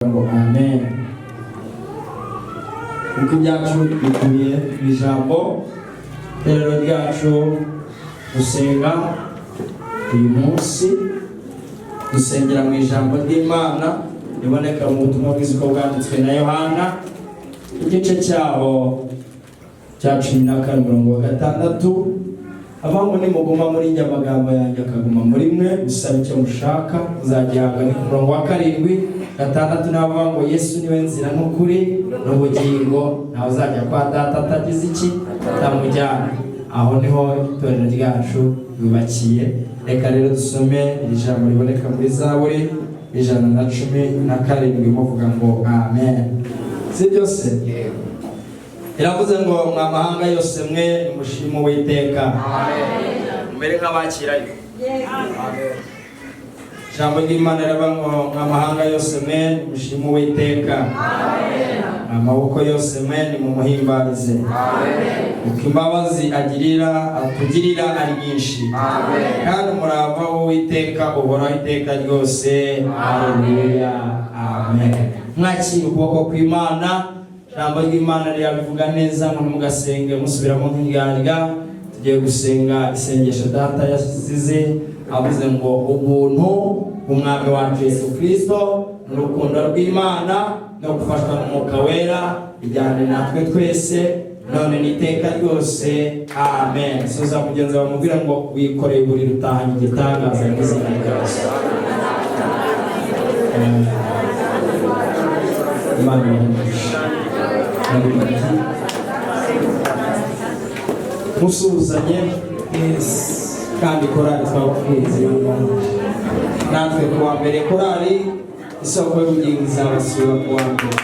Amen. Uko ibyacu bikubiye mu ijambo rero ryacu gusenga uyu munsi dusengera mu ijambo ry'Imana riboneka mu butumwa bwiza uko bwanditswe na Yohana igice cyaho cya 14:6 avango nimuguma muri njye amagambo yanjye akaguma muri mwe bisaba icyo mushaka uzagihanga. Ni umurongo wa 7:6 n'avango Yesu niwe nzira n'ukuri n'ubugingo, ntawe uzajya kwa data atagize iki atamujyana. Aho niho itorero ryacu yubakiye. Reka rero dusome iri jambo riboneka muri Zaburi 117 muvuga ngo amen. Si byose iravuze ngo mwamahanga yose mwe nimushime Uwiteka. Amen. Mbere nk'abakirayo. Amen. Jambo ry'Imana riravuga ngo mwamahanga yose mwe nimushime Uwiteka. Amen. Amaboko yose mwe nimumuhimbarize. Amen. Uko imbabazi atugirira ari nyinshi. Amen. Kandi umurava w'Uwiteka uhoraho iteka ryose. Haleluya. Amen. Mwakira ukuboko kw'Imana. Jambo ry'Imana rirabivuga neza ngo mugasenge musubiramo nk'indyarya. Tugiye gusenga isengesho data yasize avuze ngo ubuntu umwami wacu Yesu Kristo n'urukundo rw'Imana no gufashwa n'Umwuka Wera bijyane natwe twese none n'iteka ryose. Amen. Soza mugenzi wawe mubwira ngo wikoreye buri rutahanye igitangaza n'izina ryose. Musuzanye kandi korali twabwize natwe kuwa mbere korali isoko y'ubugingo izabasura kuwa mbere.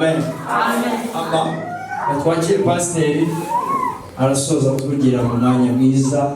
amen. Twakire pasiteri arasoza kutugira mu mwanya mwiza.